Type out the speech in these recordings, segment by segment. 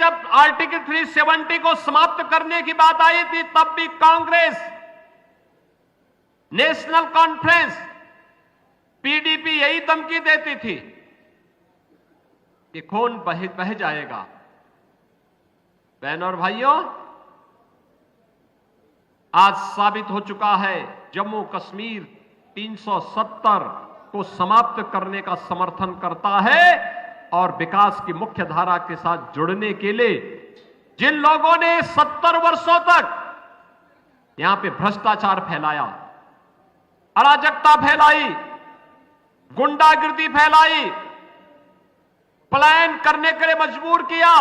जब आर्टिकल 370 को समाप्त करने की बात आई थी, तब भी कांग्रेस, नेशनल कॉन्फ्रेंस, पीडीपी यही धमकी देती थी कि खून बह जाएगा। बहनों और भाइयों, आज साबित हो चुका है, जम्मू कश्मीर 370 को समाप्त करने का समर्थन करता है और विकास की मुख्य धारा के साथ जुड़ने के लिए जिन लोगों ने 70 वर्षों तक यहां पे भ्रष्टाचार फैलाया, अराजकता फैलाई, गुंडागिर्दी फैलाई, पलायन करने के लिए मजबूर किया,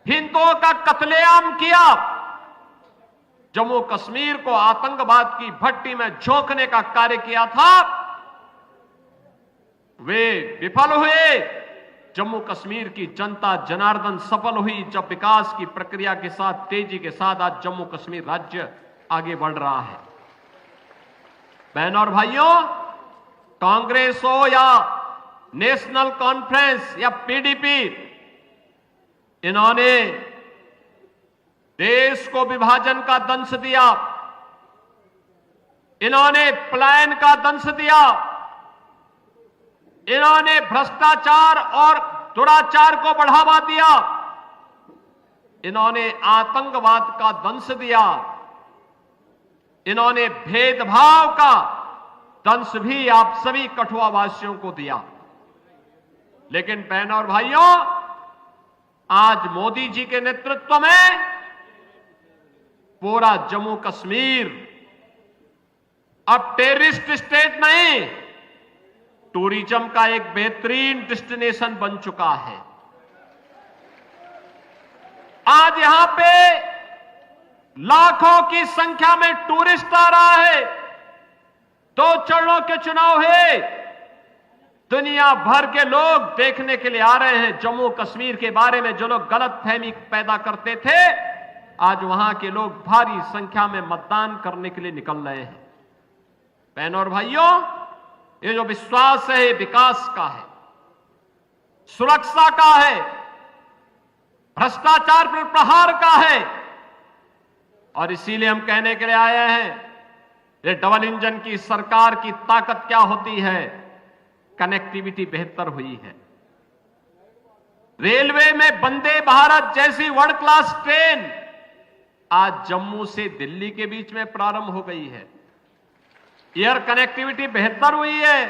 हिंदुओं का कत्लेआम किया, जम्मू कश्मीर को आतंकवाद की भट्टी में झोंकने का कार्य किया था, वे विफल हुए। जम्मू कश्मीर की जनता जनार्दन सफल हुई जब विकास की प्रक्रिया के साथ, तेजी के साथ आज जम्मू कश्मीर राज्य आगे बढ़ रहा है। बहनों और भाइयों, कांग्रेस हो या नेशनल कॉन्फ्रेंस या पीडीपी, इन्होंने देश को विभाजन का दंश दिया, इन्होंने पलायन का दंश दिया, इन्होंने भ्रष्टाचार और दुराचार को बढ़ावा दिया, इन्होंने आतंकवाद का दंश दिया, इन्होंने भेदभाव का दंश भी आप सभी कठुआ वासियों को दिया। लेकिन बहनों और भाइयों, आज मोदी जी के नेतृत्व में पूरा जम्मू कश्मीर अब टेररिस्ट स्टेट नहीं, टूरिज्म का एक बेहतरीन डेस्टिनेशन बन चुका है। आज यहां पे लाखों की संख्या में टूरिस्ट आ रहा है। 2 चरणों के चुनाव है, दुनिया भर के लोग देखने के लिए आ रहे हैं। जम्मू कश्मीर के बारे में जो लोग गलतफहमी पैदा करते थे, आज वहां के लोग भारी संख्या में मतदान करने के लिए निकल रहे हैं। बहनों और भाइयों, ये जो विश्वास है, ये विकास का है, सुरक्षा का है, भ्रष्टाचार पर प्रहार का है। और इसीलिए हम कहने के लिए आए हैं, ये डबल इंजन की सरकार की ताकत क्या होती है। कनेक्टिविटी बेहतर हुई है। रेलवे में वंदे भारत जैसी वर्ल्ड क्लास ट्रेन आज जम्मू से दिल्ली के बीच में प्रारंभ हो गई है। एयर कनेक्टिविटी बेहतर हुई है।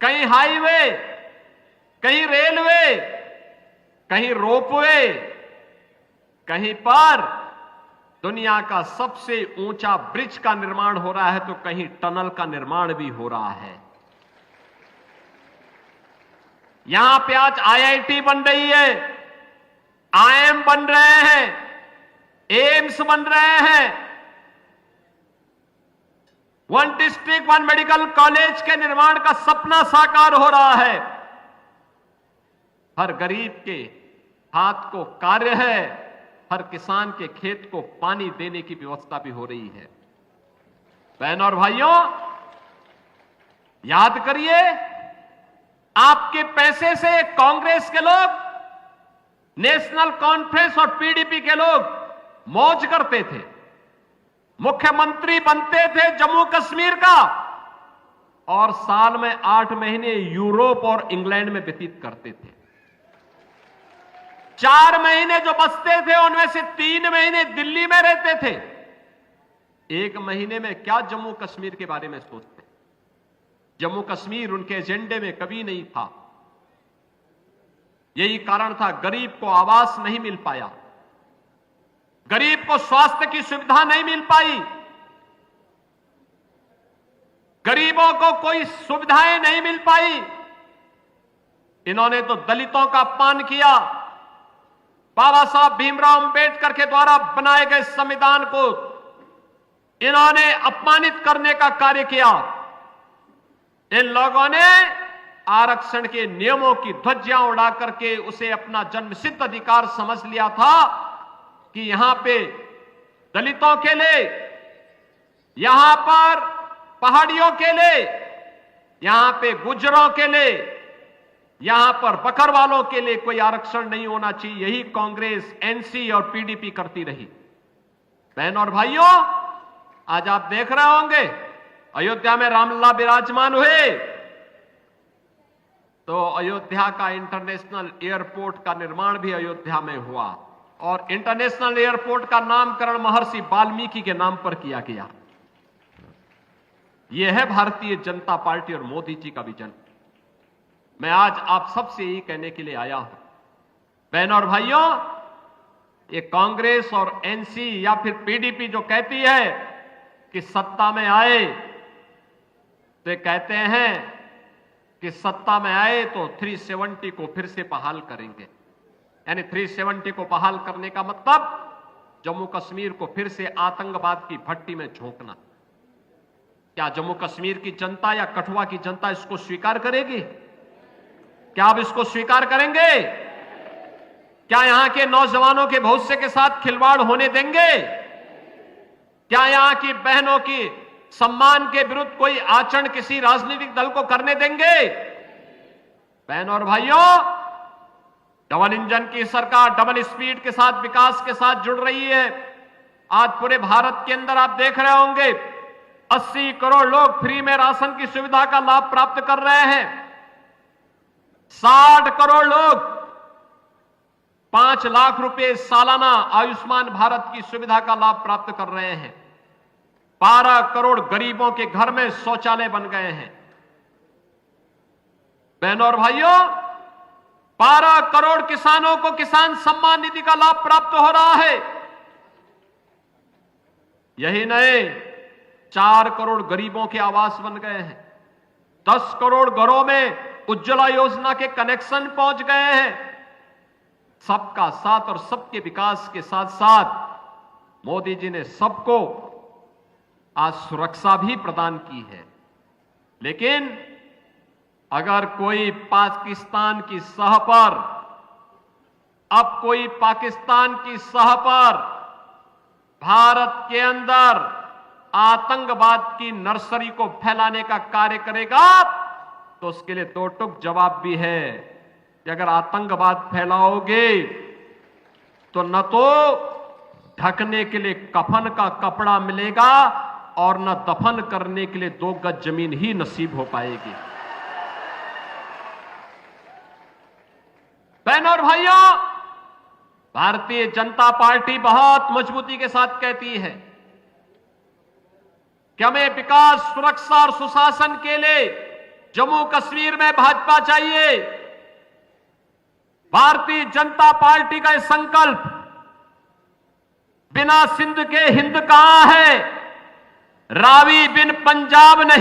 कहीं हाईवे, कहीं रेलवे, कहीं रोपवे, कहीं पर दुनिया का सबसे ऊंचा ब्रिज का निर्माण हो रहा है, तो कहीं टनल का निर्माण भी हो रहा है। यहां पे आज आईआईटी बन रही है, आईएम बन रहे हैं, एम्स बन रहे हैं। 1 डिस्ट्रिक्ट 1 मेडिकल कॉलेज के निर्माण का सपना साकार हो रहा है। हर गरीब के हाथ को कार्य है, हर किसान के खेत को पानी देने की व्यवस्था भी हो रही है। बहनों और भाइयों, याद करिए, आपके पैसे से कांग्रेस के लोग, नेशनल कॉन्फ्रेंस और पीडीपी के लोग मौज करते थे, मुख्यमंत्री बनते थे जम्मू कश्मीर का, और साल में 8 महीने यूरोप और इंग्लैंड में व्यतीत करते थे। 4 महीने जो बचते थे, उनमें से 3 महीने दिल्ली में रहते थे। 1 महीने में क्या जम्मू कश्मीर के बारे में सोचते? जम्मू कश्मीर उनके एजेंडे में कभी नहीं था। यही कारण था, गरीब को आवास नहीं मिल पाया, गरीब को स्वास्थ्य की सुविधा नहीं मिल पाई, गरीबों को कोई सुविधाएं नहीं मिल पाई। इन्होंने तो दलितों का अपमान किया। बाबा साहब भीमराव अंबेडकर के द्वारा बनाए गए संविधान को इन्होंने अपमानित करने का कार्य किया। इन लोगों ने आरक्षण के नियमों की ध्वजियां उड़ा करके उसे अपना जन्मसिद्ध अधिकार समझ लिया था कि यहां पे दलितों के लिए, यहां पर पहाड़ियों के लिए, यहां पे गुर्जरों के लिए, यहां पर बकरवालों के लिए कोई आरक्षण नहीं होना चाहिए। यही कांग्रेस, एनसी और पीडीपी करती रही। बहन और भाइयों, आज आप देख रहे होंगे अयोध्या में रामलला विराजमान हुए तो अयोध्या का इंटरनेशनल एयरपोर्ट का निर्माण भी अयोध्या में हुआ और इंटरनेशनल एयरपोर्ट का नामकरण महर्षि वाल्मीकि के नाम पर किया गया। यह है भारतीय जनता पार्टी और मोदी जी का विजन। मैं आज आप सबसे यही कहने के लिए आया हूं, बहन और भाइयों, ये कांग्रेस और एनसी या फिर पीडीपी जो कहती है कि सत्ता में आए तो ये कहते हैं कि सत्ता में आए तो 370 को फिर से बहाल करेंगे। यानी 370 को बहाल करने का मतलब जम्मू कश्मीर को फिर से आतंकवाद की भट्टी में झोंकना। क्या जम्मू कश्मीर की जनता या कठुआ की जनता इसको स्वीकार करेगी? क्या आप इसको स्वीकार करेंगे? क्या यहां के नौजवानों के भविष्य के साथ खिलवाड़ होने देंगे? क्या यहां की बहनों की सम्मान के विरुद्ध कोई आचरण किसी राजनीतिक दल को करने देंगे? बहन और भाइयों, डबल इंजन की सरकार डबल स्पीड के साथ, विकास के साथ जुड़ रही है। आज पूरे भारत के अंदर आप देख रहे होंगे 80 करोड़ लोग फ्री में राशन की सुविधा का लाभ प्राप्त कर रहे हैं। 60 करोड़ लोग 5 लाख रुपए सालाना आयुष्मान भारत की सुविधा का लाभ प्राप्त कर रहे हैं। 12 करोड़ गरीबों के घर में शौचालय बन गए हैं। बहनों और भाइयों, 12 करोड़ किसानों को किसान सम्मान निधि का लाभ प्राप्त हो रहा है। यही नहीं, 4 करोड़ गरीबों के आवास बन गए हैं। 10 करोड़ घरों में उज्ज्वला योजना के कनेक्शन पहुंच गए हैं। सबका साथ और सबके विकास के साथ साथ मोदी जी ने सबको आज सुरक्षा भी प्रदान की है। लेकिन अगर कोई पाकिस्तान की सह पर, अब कोई पाकिस्तान की सह पर भारत के अंदर आतंकवाद की नर्सरी को फैलाने का कार्य करेगा तो उसके लिए दो टूक जवाब भी है कि अगर आतंकवाद फैलाओगे तो न तो ढकने के लिए कफन का कपड़ा मिलेगा और न दफन करने के लिए 2 गज जमीन ही नसीब हो पाएगी। बहनों और भाइयों, भारतीय जनता पार्टी बहुत मजबूती के साथ कहती है कि हमें विकास, सुरक्षा और सुशासन के लिए जम्मू कश्मीर में भाजपा चाहिए। भारतीय जनता पार्टी का यह संकल्प बिना सिंध के हिंद कहां है, रावी बिन पंजाब नहीं।